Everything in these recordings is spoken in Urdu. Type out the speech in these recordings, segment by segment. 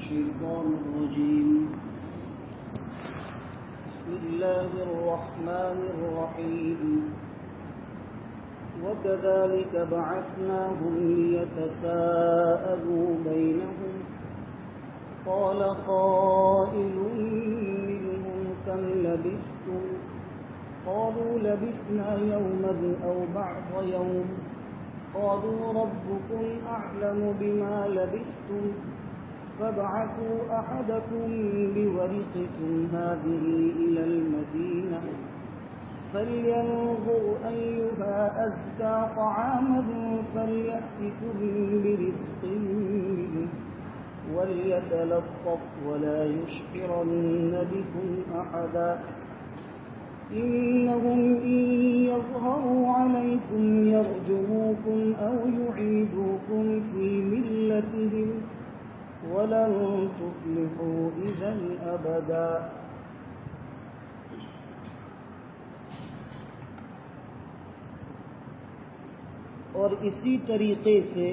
الشيطان الرجيم بسم الله الرحمن الرحيم وكذلك بعثناهم ليتساءلوا بينهم قال قائل منهم كم لبثتم قالوا لبثنا يوما أو بعض يوم قالوا ربكم أعلم بما لبثتم فابعثوا أحدكم بورقكم هذه إلى المدينة فلينظر أيها أزكى طعاما فليأتكم برزق منه وليتلطف ولا يشعرن بكم أحدا إنهم إن يظهروا عليكم يرجموكم أو يعيدوكم في ملتهم ولن تفلحوا إذا أبدا. اور اسی طریقے سے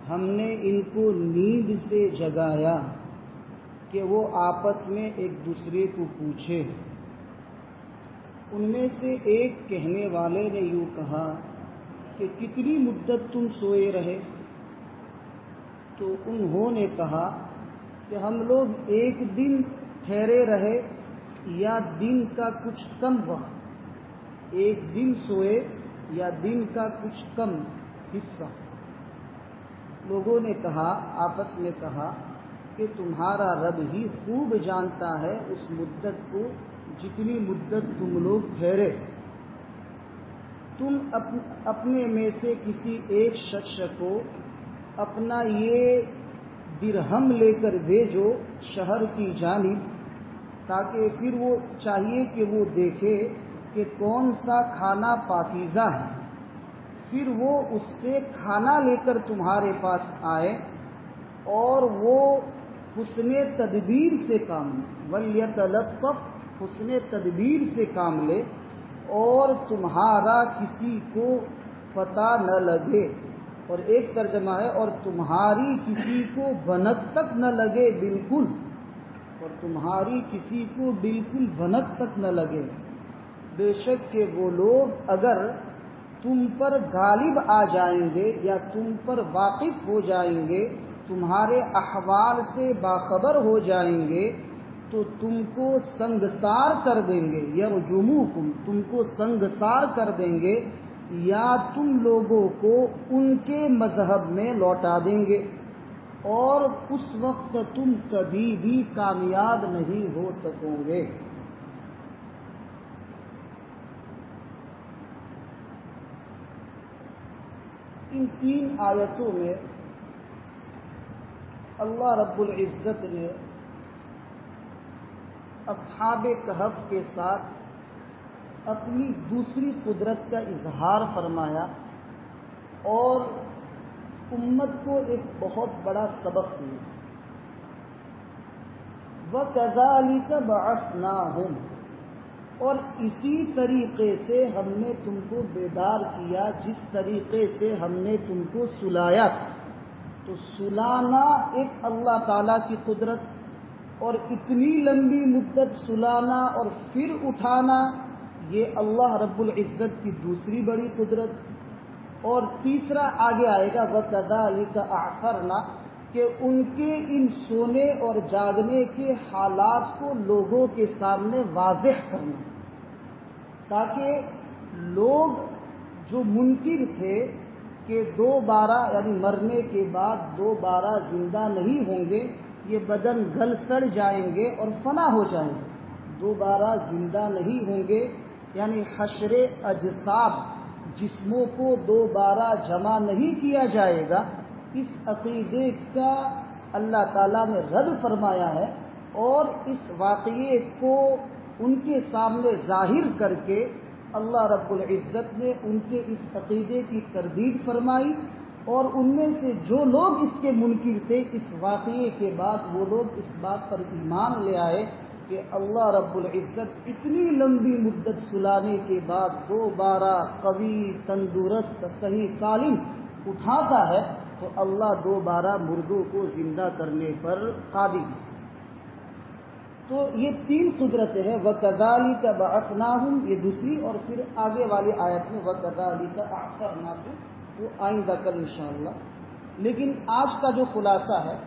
ہم نے ان کو نیند سے جگایا کہ وہ آپس میں ایک دوسرے کو پوچھے. ان میں سے ایک کہنے والے نے یوں کہا کہ کتنی مدت تم سوئے رہے؟ تو انہوں نے کہا کہ ہم لوگ ایک دن ٹھہرے رہے یا دن کا کچھ کم وقت، ایک دن سوئے یا دن کا کچھ کم حصہ. لوگوں نے کہا، آپس میں کہا کہ تمہارا رب ہی خوب جانتا ہے اس مدت کو جتنی مدت تم لوگ ٹھہرے. تم اپنے میں سے کسی ایک شخص کو اپنا یہ درہم لے کر بھیجو شہر کی جانب، تاکہ پھر وہ چاہیے کہ وہ دیکھے کہ کون سا کھانا پاکیزہ ہے، پھر وہ اس سے کھانا لے کر تمہارے پاس آئے اور وہ حسن تدبیر سے کام لے، وَلْيَتَلَطَّفْ حسن تدبیر سے کام لے اور تمہارا کسی کو پتہ نہ لگے. اور ایک ترجمہ ہے اور تمہاری کسی کو بھنک تک نہ لگے بالکل، اور تمہاری کسی کو بالکل بھنک تک نہ لگے. بے شک کہ وہ لوگ اگر تم پر غالب آ جائیں گے یا تم پر واقف ہو جائیں گے، تمہارے احوال سے باخبر ہو جائیں گے تو تم کو سنگسار کر دیں گے. یرجموکم، تم کو سنگسار کر دیں گے یا تم لوگوں کو ان کے مذہب میں لوٹا دیں گے، اور اس وقت تم کبھی بھی کامیاب نہیں ہو سکو گے. ان تین آیتوں میں اللہ رب العزت نے اصحاب کہف کے ساتھ اپنی دوسری قدرت کا اظہار فرمایا اور امت کو ایک بہت بڑا سبق دیا. وَكَذَلِكَ بَعَثْنَاهُمْ، اور اسی طریقے سے ہم نے تم کو بیدار کیا جس طریقے سے ہم نے تم کو سلایا تھا. تو سلانا ایک اللہ تعالیٰ کی قدرت، اور اتنی لمبی مدت سلانا اور پھر اٹھانا یہ اللہ رب العزت کی دوسری بڑی قدرت. اور تیسرا آگے آئے گا وَكَذَلِكَ أَعْثَرْنَا، کہ ان کے ان سونے اور جاگنے کے حالات کو لوگوں کے سامنے واضح کرنا، تاکہ لوگ جو منکر تھے کہ دوبارہ یعنی مرنے کے بعد دوبارہ زندہ نہیں ہوں گے، یہ بدن گل سڑ جائیں گے اور فنا ہو جائیں گے، دوبارہ زندہ نہیں ہوں گے، یعنی حشر اجساد، جسموں کو دوبارہ جمع نہیں کیا جائے گا. اس عقیدے کا اللہ تعالیٰ نے رد فرمایا ہے، اور اس واقعے کو ان کے سامنے ظاہر کر کے اللہ رب العزت نے ان کے اس عقیدے کی تردید فرمائی. اور ان میں سے جو لوگ اس کے منکر تھے، اس واقعے کے بعد وہ لوگ اس بات پر ایمان لے آئے کہ اللہ رب العزت اتنی لمبی مدت سلانے کے بعد دوبارہ قوی، تندرست، صحیح سالم اٹھاتا ہے، تو اللہ دوبارہ مردوں کو زندہ کرنے پر قادر ہے۔ تو یہ تین قدرتیں ہیں، وَكَذَلِكَ بَعَثْنَاهُمْ، یہ دوسری، اور پھر آگے والی آیت میں وَكَذَلِكَ أَعْثَرْنَاكُمْ، وہ آئندہ کل انشاءاللہ۔ لیکن آج کا جو خلاصہ ہے،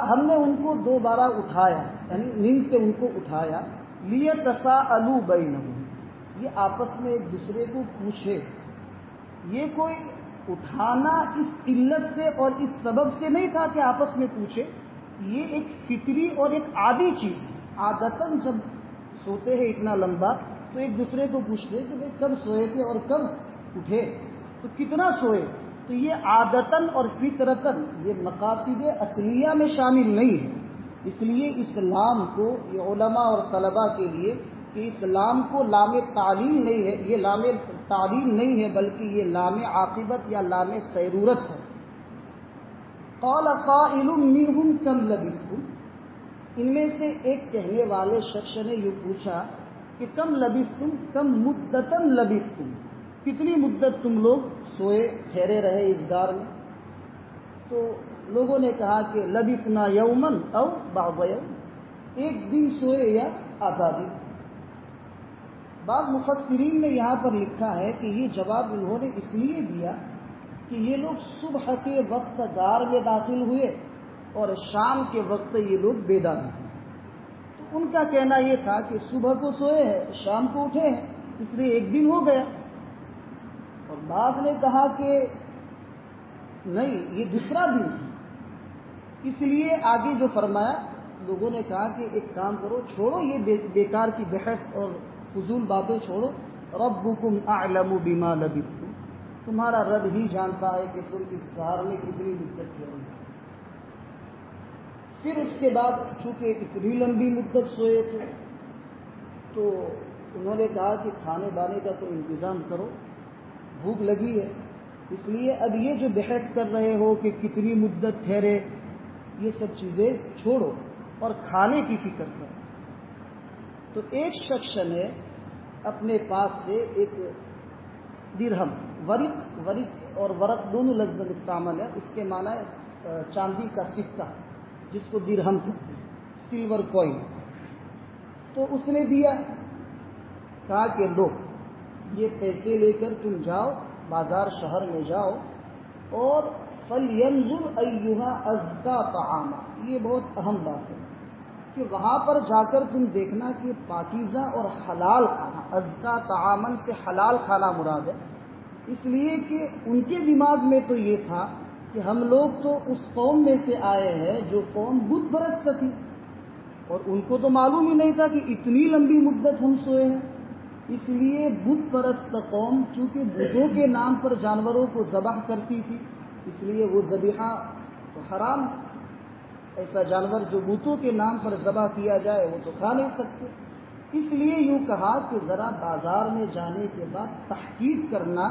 ہم نے ان کو دوبارہ اٹھایا، یعنی نیند سے ان کو اٹھایا، لِيَتَسَاءَلُوا بَيْنَهُمْ، یہ آپس میں ایک دوسرے کو پوچھے۔ یہ کوئی اٹھانا اس علت سے اور اس سبب سے نہیں تھا کہ آپس میں پوچھے، یہ ایک فطری اور ایک عادی چیز ہے۔ عادتاً جب سوتے ہیں اتنا لمبا تو ایک دوسرے کو پوچھتے کہ بھائی کب سوئے تھے اور کب اٹھے، تو کتنا سوئے، تو یہ عادتاً اور فطرتاً یہ مقاصد اصلیہ میں شامل نہیں ہے۔ اس لیے اسلام کو، یہ علماء اور طلباء کے لیے، کہ اسلام کو لام تعلیم نہیں ہے، یہ لام تعلیم نہیں ہے بلکہ یہ لام عاقبت یا لام سیرورت ہے۔ قال قائل منهم کم لبثتم، ان میں سے ایک کہنے والے شخص نے یہ پوچھا کہ کم لبثتم، کم مدتن لبثتم، کتنی مدت تم لوگ سوئے ٹھہرے رہے اس غار میں؟ تو لوگوں نے کہا کہ لبثنا یوما او بعض یوم، ایک دن سوئے یا آدھا دن۔ بعض مفسرین نے یہاں پر لکھا ہے کہ یہ جواب انہوں نے اس لیے دیا کہ یہ لوگ صبح کے وقت غار میں داخل ہوئے اور شام کے وقت یہ لوگ بیدار ہوئے، تو ان کا کہنا یہ تھا کہ صبح کو سوئے ہیں، شام کو اٹھے ہیں، اس لیے ایک دن ہو گیا۔ اور بعض نے کہا کہ نہیں، یہ دوسرا دن ہے، اس لیے آگے جو فرمایا، لوگوں نے کہا کہ ایک کام کرو، چھوڑو یہ بیکار کی بحث اور فضول باتیں چھوڑو، ربکم اعلم بما لبثتم، تمہارا رب ہی جانتا ہے کہ تم اس غار میں کتنی مدت رہے۔ پھر اس کے بعد چونکہ اتنی لمبی مدت سوئے تھے تو انہوں نے کہا کہ کھانے بانے کا تو انتظام کرو، بھوک لگی ہے، اس لیے اب یہ جو بحث کر رہے ہو کہ کتنی مدت ٹھہرے، یہ سب چیزیں چھوڑو اور کھانے کی فکر کرو۔ تو ایک شخص نے اپنے پاس سے ایک درہم، ورق اور ورق دونوں لفظ استعمال ہے، اس کے معنی چاندی کا سکہ جس کو درہم کہتے ہیں، سلور کوئن، تو اس نے دیا، کہا کہ لو یہ پیسے لے کر تم جاؤ بازار شہر میں جاؤ اور فَلْيَنْظُرْ أَيُّهَا أَزْكَىٰ طَعَامًا، یہ بہت اہم بات ہے کہ وہاں پر جا کر تم دیکھنا کہ پاکیزہ اور حلال کھانا، ازکا طعامن سے حلال کھانا مراد ہے، اس لیے کہ ان کے دماغ میں تو یہ تھا کہ ہم لوگ تو اس قوم میں سے آئے ہیں جو قوم بت پرست تھی، اور ان کو تو معلوم ہی نہیں تھا کہ اتنی لمبی مدت ہم سوئے ہیں۔ اس لیے بت پرست قوم چونکہ بتوں کے نام پر جانوروں کو ذبح کرتی تھی، اس لیے وہ ذبیحہ تو حرام، ایسا جانور جو بتوں کے نام پر ذبح کیا جائے وہ تو کھا نہیں سکتے۔ اس لیے یوں کہا کہ ذرا بازار میں جانے کے بعد تحقیق کرنا،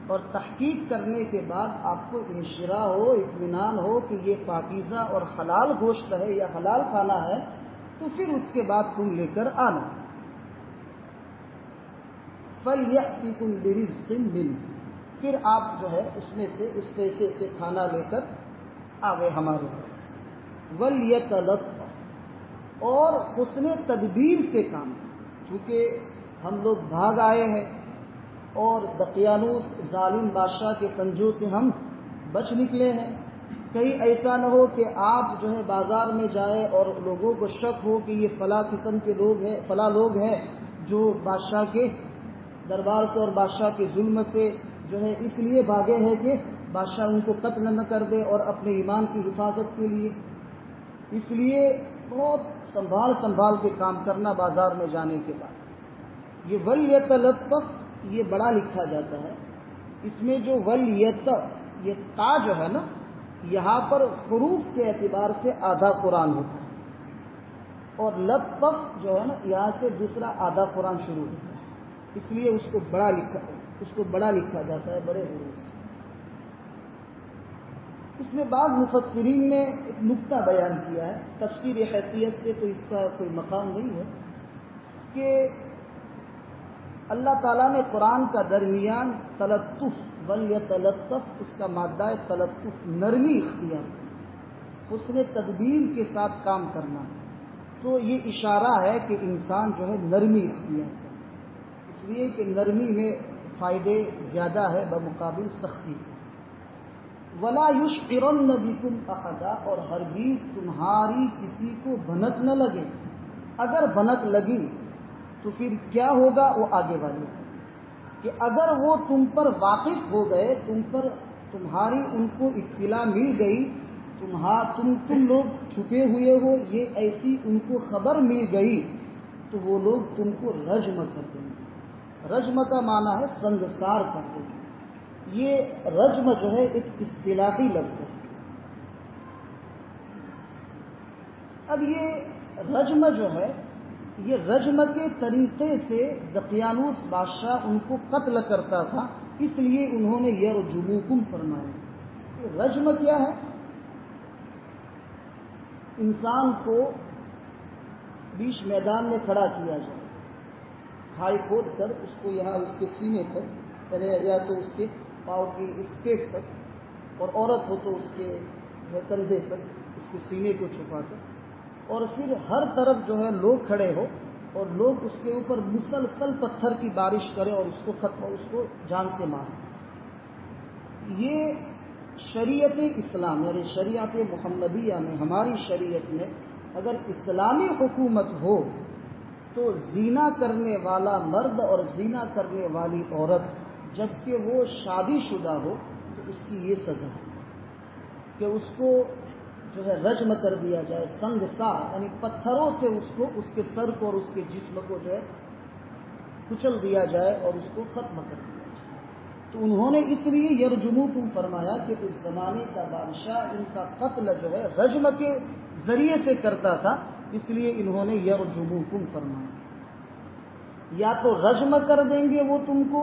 اور تحقیق کرنے کے بعد آپ کو انشراح ہو، اطمینان ہو کہ یہ پاکیزہ اور حلال گوشت ہے یا حلال کھانا ہے، تو پھر اس کے بعد تم لے کر آنا۔ فَلْيَأْتِكُمْ بِرِزْقٍ مِّنْهُ، پھر آپ جو ہے اس میں سے، اس پیسے سے کھانا لے کر آوے ہمارے پاس۔ وَلْيَتَلَطَّفْ، اور حسن تدبیر سے کام، چونکہ ہم لوگ بھاگ آئے ہیں اور دقیانوس ظالم بادشاہ کے پنجوں سے ہم بچ نکلے ہیں، کہیں ایسا نہ ہو کہ آپ جو ہے بازار میں جائیں اور لوگوں کو شک ہو کہ یہ فلاں قسم کے لوگ ہیں، فلاں لوگ ہیں جو بادشاہ کے دربار سے اور بادشاہ کے ظلم سے جو ہے اس لیے بھاگے ہیں کہ بادشاہ ان کو قتل نہ کر دے، اور اپنے ایمان کی حفاظت کے لیے، اس لیے بہت سنبھال کے کام کرنا بازار میں جانے کے بعد۔ یہ وَلْيَتَلَطَّفْ یہ بڑا لکھا جاتا ہے، اس میں جو ولیت، یہ تا جو ہے نا، یہاں پر حروف کے اعتبار سے آدھا قرآن ہوتا ہے، اور لطف جو ہے نا یہاں سے دوسرا آدھا قرآن شروع ہوتا ہے، اس لیے اس کو بڑا لکھا جاتا ہے، بڑے حروف سے۔ اس میں بعض مفسرین نے ایک نکتہ بیان کیا ہے، تفسیر حیثیت سے تو اس کا کوئی مقام نہیں ہے، کہ اللہ تعالیٰ نے قرآن کا درمیان تلطف ولیتلطف، اس کا مادہ ہے تلطف، نرمی اختیار، حسن تدبیر کے ساتھ کام کرنا. تو یہ اشارہ ہے کہ انسان جو ہے نرمی اختیار کرے، اس لیے کہ نرمی میں فائدے زیادہ ہے بمقابل سختی کے. ولا یشعرن بکم احدا، اور ہرگز تمہاری کسی کو بھنک نہ لگے. اگر بھنک لگی تو پھر کیا ہوگا وہ آگے والے کہ اگر وہ تم پر واقف ہو گئے، تمہاری ان کو اطلاع مل گئی، تم لوگ چھپے ہوئے ہو، یہ ایسی ان کو خبر مل گئی، تو وہ لوگ تم کو رجم کر دیں گے. رجم کا معنی ہے سنگسار کر دیں گے. یہ رجم جو ہے ایک اصطلاحی لفظ ہے. اب یہ رجم جو ہے، یہ رجم کے طریقے سے دقیانوس بادشاہ ان کو قتل کرتا تھا، اس لیے انہوں نے یرجموکم فرمایا. رجم کیا ہے؟ انسان کو بیچ میدان میں کھڑا کیا جائے، کھائی کھود کر اس کو یہاں اس کے سینے تک، یا تو اس کے پاؤں کی اسپیٹ تک، اور عورت ہو تو اس کے کندھے تک، اس کے سینے کو چھپا کر، اور پھر ہر طرف جو ہے لوگ کھڑے ہو اور لوگ اس کے اوپر مسلسل پتھر کی بارش کریں اور اس کو جان سے ماریں. یہ شریعت اسلام یعنی شریعت محمدیہ میں، ہماری شریعت میں اگر اسلامی حکومت ہو تو زنا کرنے والا مرد اور زنا کرنے والی عورت جبکہ وہ شادی شدہ ہو تو اس کی یہ سزا ہے کہ اس کو جو ہے رجم کر دیا جائے، سنگسار، یعنی پتھروں سے اس کے سر کو اور اس کے جسم کو جو ہے کچل دیا جائے اور اس کو ختم کر دیا جائے. تو انہوں نے اس لیے یرجموکم فرمایا کہ اس زمانے کا بادشاہ ان کا قتل جو ہے رجم کے ذریعے سے کرتا تھا، اس لیے انہوں نے یرجموکم فرمایا. یا تو رجم کر دیں گے وہ تم کو،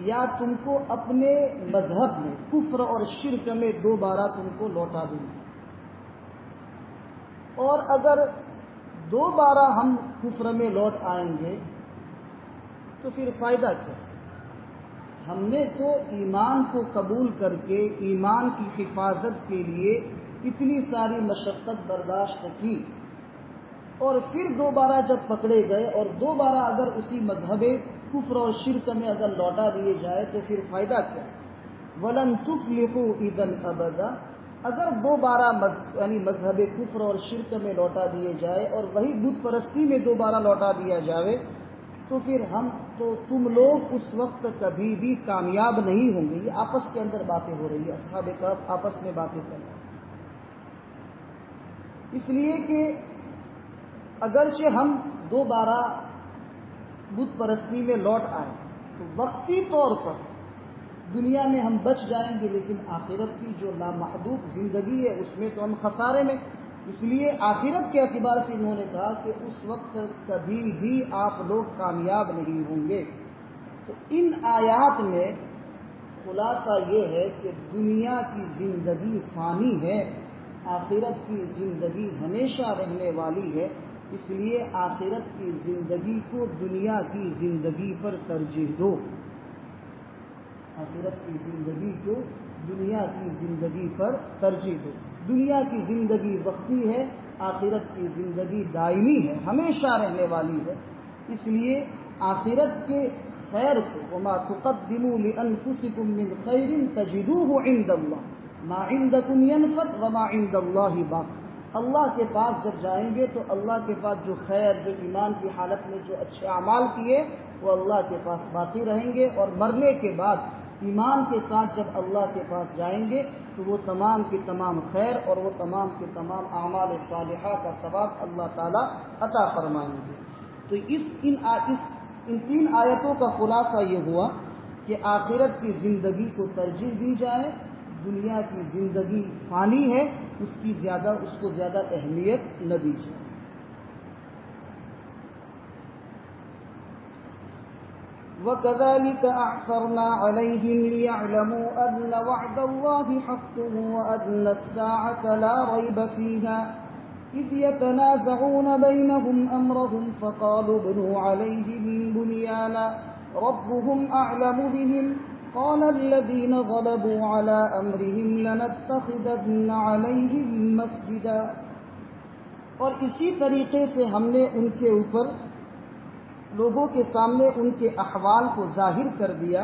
یا تم کو اپنے مذہب میں کفر اور شرک میں دوبارہ تم کو لوٹا دیں گے. اور اگر دوبارہ ہم کفر میں لوٹ آئیں گے تو پھر فائدہ کیا؟ ہم نے تو ایمان کو قبول کر کے ایمان کی حفاظت کے لیے اتنی ساری مشقت برداشت کی، اور پھر دوبارہ جب پکڑے گئے اور دوبارہ اگر اسی مذہب کفر اور شرک میں اگر لوٹا دیے جائے تو پھر فائدہ کیا؟ وَلَن تُفْلِحُوا اِذًا أَبَدًا، اگر دوبارہ یعنی مذہب کفر اور شرک میں لوٹا دیے جائے اور وہی بت پرستی میں دوبارہ لوٹا دیا جائے تو پھر تم لوگ اس وقت کبھی بھی کامیاب نہیں ہوں گے. یہ آپس کے اندر باتیں ہو رہی ہیں، اصحاب کہف آپس میں باتیں کر رہے ہیں. اس لیے کہ اگرچہ ہم دوبارہ بت پرستی میں لوٹ آئے تو وقتی طور پر دنیا میں ہم بچ جائیں گے، لیکن آخرت کی جو لامحدود زندگی ہے اس میں تو ہم خسارے میں. اس لیے آخرت کے اعتبار سے انہوں نے کہا کہ اس وقت کبھی بھی آپ لوگ کامیاب نہیں ہوں گے. تو ان آیات میں خلاصہ یہ ہے کہ دنیا کی زندگی فانی ہے، آخرت کی زندگی ہمیشہ رہنے والی ہے. اس لیے آخرت کی زندگی کو دنیا کی زندگی پر ترجیح دو. آخرت کی زندگی کو دنیا کی زندگی پر ترجیح دو. دنیا کی زندگی وقتی ہے، آخرت کی زندگی دائمی ہے، ہمیشہ رہنے والی ہے. اس لیے آخرت کے خیر کو وما تقدموا لانفسکم من خیر تجدوه عند اللہ ما عندکم ينفد وما عند اللہ باق. اللہ کے پاس جب جائیں گے تو اللہ کے پاس جو خیر، جو ایمان کی حالت میں جو اچھے اعمال کیے وہ اللہ کے پاس باقی رہیں گے، اور مرنے کے بعد ایمان کے ساتھ جب اللہ کے پاس جائیں گے تو وہ تمام کی تمام خیر اور وہ تمام کے تمام اعمال صالحہ کا ثواب اللہ تعالیٰ عطا فرمائیں گے. تو ان تین آیتوں کا خلاصہ یہ ہوا کہ آخرت کی زندگی کو ترجیح دی جائے، دنیا کی زندگی فانی ہے، اس کو زیادہ اہمیت نہ دی جائے. وَكَذَلِكَ أَعْثَرْنَا عَلَيْهِمْ لِيَعْلَمُوا أَنَّ وَعْدَ اللَّهِ حَقٌّ وَأَنَّ السَّاعَةَ لَا رَيْبَ فِيهَا إِذْ يَتَنَازَعُونَ بَيْنَهُمْ أَمْرَهُمْ فَقَالُوا ابْنُوا عَلَيْهِم بُنْيَانًا رَبُّهُمْ أَعْلَمُ بِهِمْ قال الذين غلبوا على امرهم لنتخذن عليهم مسجدا، اور اسی طریقے سے ہم نے ان کے اوپر لوگوں کے سامنے ان کے احوال کو ظاہر کر دیا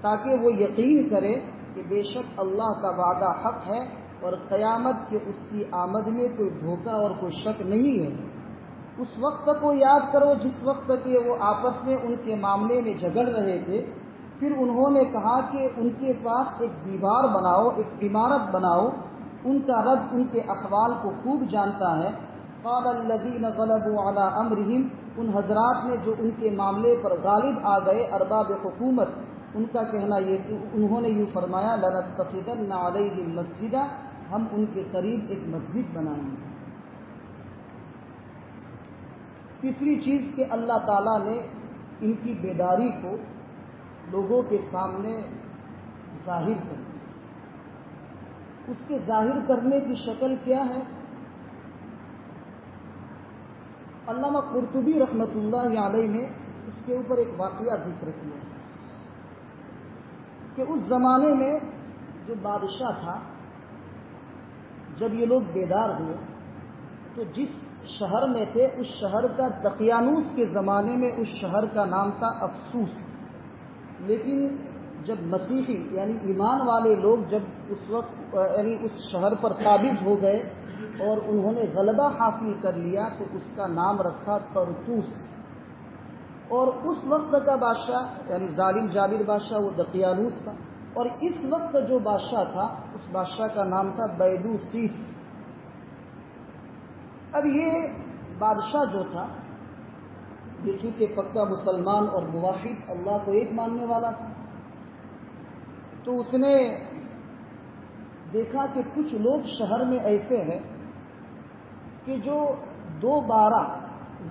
تاکہ وہ یقین کرے کہ بے شک اللہ کا وعدہ حق ہے اور قیامت کے اس کی آمد میں کوئی دھوکہ اور کوئی شک نہیں ہے۔ اس وقت کو یاد کرو جس وقت کہ وہ آپس میں ان کے معاملے میں جھگڑ رہے تھے، پھر انہوں نے کہا کہ ان کے پاس ایک دیوار بناؤ، ایک عمارت بناؤ، ان کا رب ان کے احوال کو خوب جانتا ہے۔ قال الذین غلبوا علی امرہم، ان حضرات نے جو ان کے معاملے پر غالب آ گئے، ارباب حکومت، ان کا کہنا یہ کہ انہوں نے یوں فرمایا لنتخذن علیہم مسجدا، ہم ان کے قریب ایک مسجد بنائیں گے۔ تیسری چیز کہ اللہ تعالیٰ نے ان کی بیداری کو لوگوں کے سامنے ظاہر کر دیا۔ اس کے ظاہر کرنے کی شکل کیا ہے؟ علامہ قرطبی رحمۃ اللہ علیہ نے اس کے اوپر ایک واقعہ ذکر کیا ہے کہ اس زمانے میں جو بادشاہ تھا، جب یہ لوگ بیدار ہوئے تو جس شہر میں تھے اس شہر کا دقیانوس کے زمانے میں اس شہر کا نام تھا افسوس، لیکن جب مسیحی یعنی ایمان والے لوگ جب اس وقت یعنی اس شہر پر قابض ہو گئے اور انہوں نے غلبہ حاصل کر لیا تو اس کا نام رکھا طرطوس، اور اس وقت کا بادشاہ یعنی ظالم جابر بادشاہ وہ دقیانوس تھا، اور اس وقت جو بادشاہ تھا اس بادشاہ کا نام تھا بیدوسیس۔ اب یہ بادشاہ جو تھا یہ چونکہ پکا مسلمان اور موحد اللہ کو ایک ماننے والا تھا، تو اس نے دیکھا کہ کچھ لوگ شہر میں ایسے ہیں کہ جو دوبارہ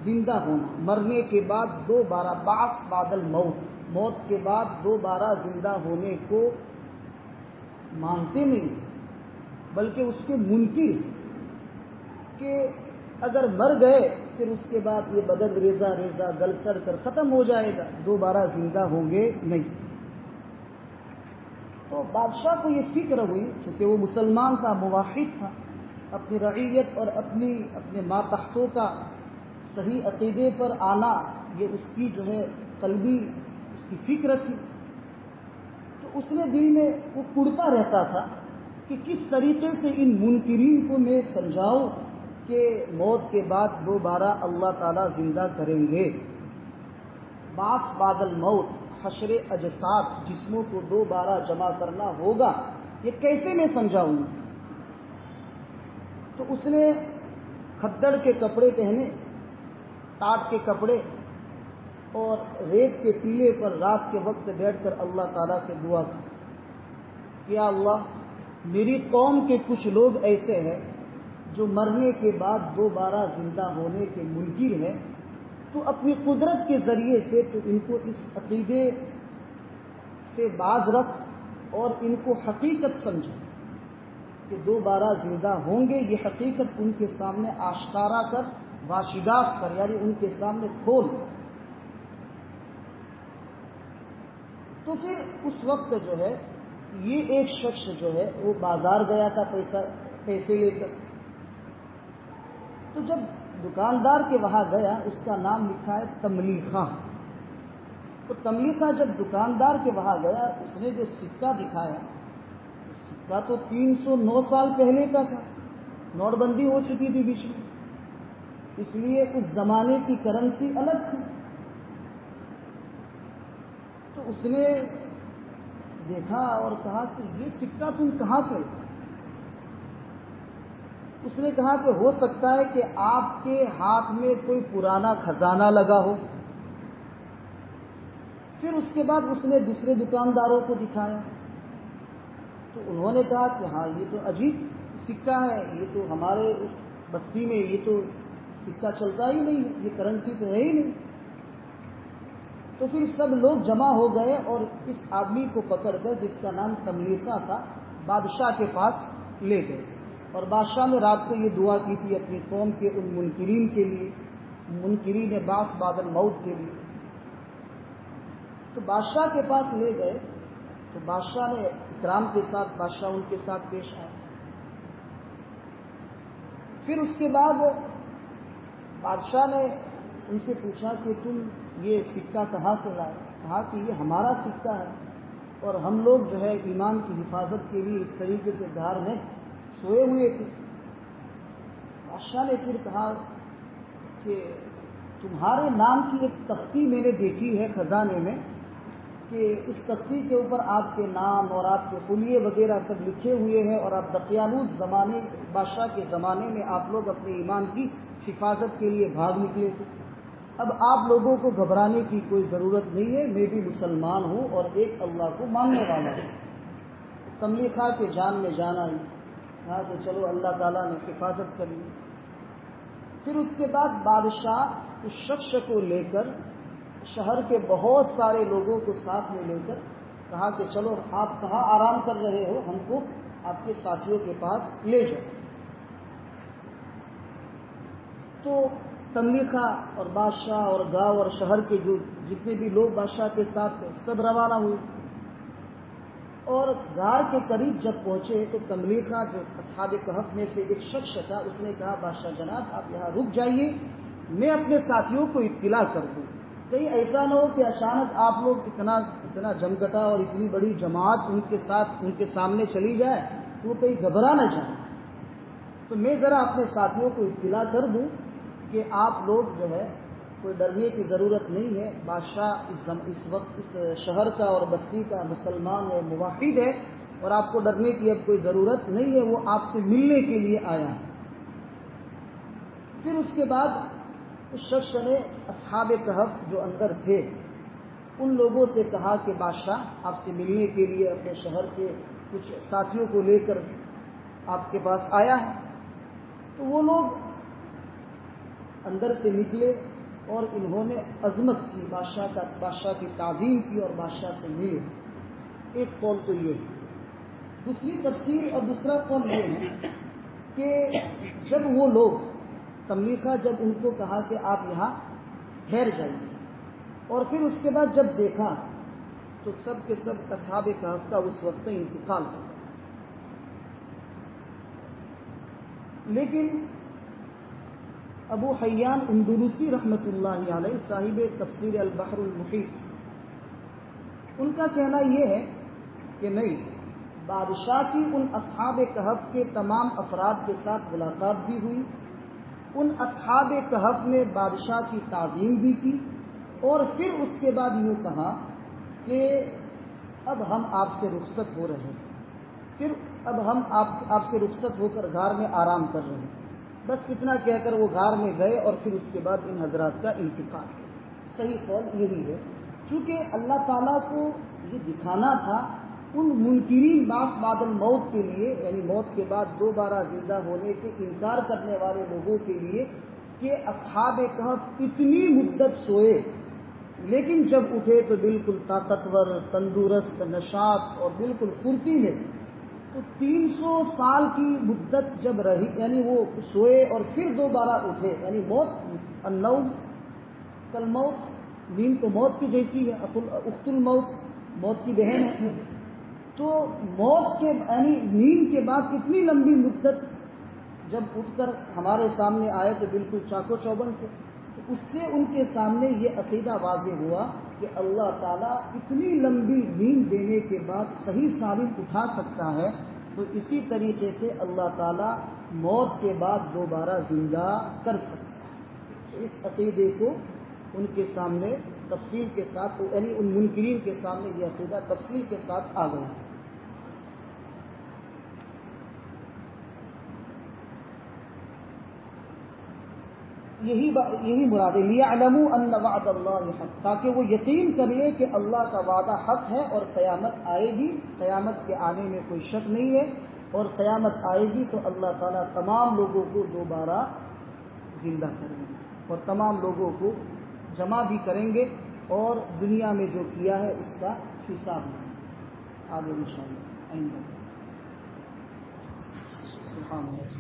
زندہ ہونا، مرنے کے بعد دوبارہ بعث بعد الموت، موت کے بعد دوبارہ زندہ ہونے کو مانتے نہیں، بلکہ اس کے منکر کہ اگر مر گئے پھر اس کے بعد یہ بدن ریزہ ریزہ گل سڑ کر ختم ہو جائے گا، دوبارہ زندہ ہوں گے نہیں۔ تو بادشاہ کو یہ فکر ہوئی، چونکہ وہ مسلمان تھا، موحد تھا، اپنی رعیت اور اپنے ماتحتوں کا صحیح عقیدے پر آنا یہ اس کی جو ہے قلبی اس کی فکر تھی، تو اس نے دل میں وہ کڑتا رہتا تھا کہ کس طریقے سے ان منکرین کو میں سمجھاؤں کہ موت کے بعد دوبارہ اللہ تعالیٰ زندہ کریں گے، بعث بعد الموت، حشر اجساد، جسموں کو دوبارہ جمع کرنا ہوگا، یہ کیسے میں سمجھاؤں؟ تو اس نے کھدڑ کے کپڑے پہنے، ٹاٹ کے کپڑے، اور ریت کے ٹیلے پر رات کے وقت بیٹھ کر اللہ تعالیٰ سے دعا کی کہ یا اللہ میری قوم کے کچھ لوگ ایسے ہیں جو مرنے کے بعد دوبارہ زندہ ہونے کے منکر ہیں، تو اپنی قدرت کے ذریعے سے تو ان کو اس عقیدے سے باز رکھ اور ان کو حقیقت سمجھا کہ دوبارہ زندہ ہوں گے، یہ حقیقت ان کے سامنے آشکارا کر، واشگاف کر، یعنی ان کے سامنے کھول۔ تو پھر اس وقت جو ہے یہ ایک شخص جو ہے وہ بازار گیا تھا پیسے لے کر، تو جب دکاندار کے وہاں گیا اس کا نام لکھا ہے تملیخہ، تو تملیخہ جب دکاندار کے وہاں گیا اس نے جو سکہ دکھایا، سکہ تو 309 سال پہلے کا تھا، نوٹ بندی ہو چکی تھی بیچ میں، اس لیے اس زمانے کی کرنسی الگ تھی۔ تو اس نے دیکھا اور کہا کہ یہ سکہ تم کہاں سے؟ اس نے کہا کہ ہو سکتا ہے کہ آپ کے ہاتھ میں کوئی پرانا خزانہ لگا ہو۔ پھر اس کے بعد اس نے دوسرے دکانداروں کو دکھایا، تو انہوں نے کہا کہ ہاں یہ تو عجیب سکہ ہے، یہ تو ہمارے اس بستی میں یہ تو سکہ چلتا ہی نہیں ہے، یہ کرنسی تو ہے ہی نہیں۔ تو پھر سب لوگ جمع ہو گئے اور اس آدمی کو پکڑ کر جس کا نام تملیخہ تھا بادشاہ کے پاس لے گئے، اور بادشاہ نے رات کو یہ دعا کی تھی اپنی قوم کے ان منکرین کے لیے، منکرین بعث بعد الموت کے لیے۔ تو بادشاہ کے پاس لے گئے تو بادشاہ نے اکرام کے ساتھ بادشاہ ان کے ساتھ پیش آیا. پھر اس کے بعد بادشاہ نے ان سے پوچھا کہ تم یہ سکہ کہاں سے لائے؟ کہا کہ یہ ہمارا سکہ ہے اور ہم لوگ جو ہے ایمان کی حفاظت کے لیے اس طریقے سے گھر میں سوئے ہوئے تھے. بادشاہ نے پھر کہا کہ تمہارے نام کی ایک تختی میں نے دیکھی ہے خزانے میں کہ اس تختی کے اوپر آپ کے نام اور آپ کے خلیے وغیرہ سب لکھے ہوئے ہیں اور آپ دقیانوس زمانے بادشاہ کے زمانے میں آپ لوگ اپنے ایمان کی حفاظت کے لیے بھاگ نکلے تھے. اب آپ لوگوں کو گھبرانے کی کوئی ضرورت نہیں ہے، میں بھی مسلمان ہوں اور ایک اللہ کو ماننے والا ہوں. تملیخا کے جان میں جان آئی، کہا کہ چلو اللہ تعالیٰ نے حفاظت کر لی. پھر اس کے بعد بادشاہ اس شخص کو لے کر شہر کے بہت سارے لوگوں کو ساتھ میں لے کر کہا کہ چلو آپ کہاں آرام کر رہے ہو، ہم کو آپ کے ساتھیوں کے پاس لے جاؤ. تو تملیخا اور بادشاہ اور گاؤں اور شہر کے جو جتنے بھی لوگ بادشاہ کے ساتھ تھے سب روانہ ہوئے. اور غار کے قریب جب پہنچے تو تملیخا جو اصحاب کہف میں سے ایک شخص تھا اس نے کہا بادشاہ جناب آپ یہاں رک جائیے، میں اپنے ساتھیوں کو اطلاع کر دوں، کہیں ایسا نہ ہو کہ اچانک آپ لوگ اتنا جمگٹا اور اتنی بڑی جماعت ان کے سامنے چلی جائے تو وہ کہیں گھبرا نہ جائے. تو میں ذرا اپنے ساتھیوں کو اطلاع کر دوں کہ آپ لوگ جو ہے کوئی ڈرنے کی ضرورت نہیں ہے، بادشاہ اس وقت اس شہر کا اور بستی کا مسلمان ہے، موحد ہے اور آپ کو ڈرنے کی اب کوئی ضرورت نہیں ہے، وہ آپ سے ملنے کے لیے آیا ہے. پھر اس کے بعد اس شخص نے اصحاب کہف جو اندر تھے ان لوگوں سے کہا کہ بادشاہ آپ سے ملنے کے لیے اپنے شہر کے کچھ ساتھیوں کو لے کر آپ کے پاس آیا ہے. تو وہ لوگ اندر سے نکلے اور انہوں نے عظمت کی، بادشاہ کی تعظیم کی اور بادشاہ سے ملے. ایک قول تو یہ ہے. دوسری تفسیر اور دوسرا قول یہ ہے کہ جب وہ لوگ تملیخا جب ان کو کہا کہ آپ یہاں ٹھہر جائیے اور پھر اس کے بعد جب دیکھا تو سب کے سب اصحاب کہف کا اس وقت انتقال ہو گیا. لیکن ابو حیان اندلسی رحمۃ اللہ علیہ صاحب تفسیر البحر المحیط ان کا کہنا یہ ہے کہ نہیں، بادشاہ کی ان اصحاب کہف کے تمام افراد کے ساتھ ملاقات بھی ہوئی، ان اصحاب کہف نے بادشاہ کی تعظیم بھی کی اور پھر اس کے بعد یوں کہا کہ اب ہم آپ سے رخصت ہو رہے ہیں، پھر اب ہم آپ سے رخصت ہو کر غار میں آرام کر رہے ہیں. بس اتنا کہہ کر وہ غار میں گئے اور پھر اس کے بعد ان حضرات کا انتقال. صحیح قول یہی ہے، چونکہ اللہ تعالیٰ کو یہ دکھانا تھا ان منکرین بعد الموت کے لیے، یعنی موت کے بعد دوبارہ زندہ ہونے کے انکار کرنے والے لوگوں کے لیے کہ اصحاب کہف اتنی مدت سوئے لیکن جب اٹھے تو بالکل طاقتور، تندرست، نشاط اور بالکل پھرتی میں. تو 300 سال کی مدت جب رہی، یعنی وہ سوئے اور پھر دوبارہ اٹھے، یعنی موت النوم کالموت، نیند تو موت کی جیسی ہے، اخت الموت موت کی بہن ہے. تو موت کے یعنی نیند کے بعد اتنی لمبی مدت جب اٹھ کر ہمارے سامنے آئے تو بالکل چاقو چوبند تھے. تو اس سے ان کے سامنے یہ عقیدہ واضح ہوا کہ اللہ تعالیٰ اتنی لمبی نیند دینے کے بعد صحیح سالم اٹھا سکتا ہے، تو اسی طریقے سے اللہ تعالیٰ موت کے بعد دوبارہ زندہ کر سکتا ہے. اس عقیدے کو ان کے سامنے تفصیل کے ساتھ، یعنی ان منکرین کے سامنے یہ عقیدہ تفصیل کے ساتھ آ گیا. یہی مراد ہے، لِيَعْلَمُوا أَنَّ وَعْدَ اللَّهِ حَقٌّ، تاکہ وہ یقین کر لے کہ اللہ کا وعدہ حق ہے اور قیامت آئے گی، قیامت کے آنے میں کوئی شک نہیں ہے، اور قیامت آئے گی تو اللہ تعالیٰ تمام لوگوں کو دوبارہ زندہ کریں گے اور تمام لوگوں کو جمع بھی کریں گے اور دنیا میں جو کیا ہے اس کا حساب لیں گے. آگے انشاءاللہ. سبحان اللہ.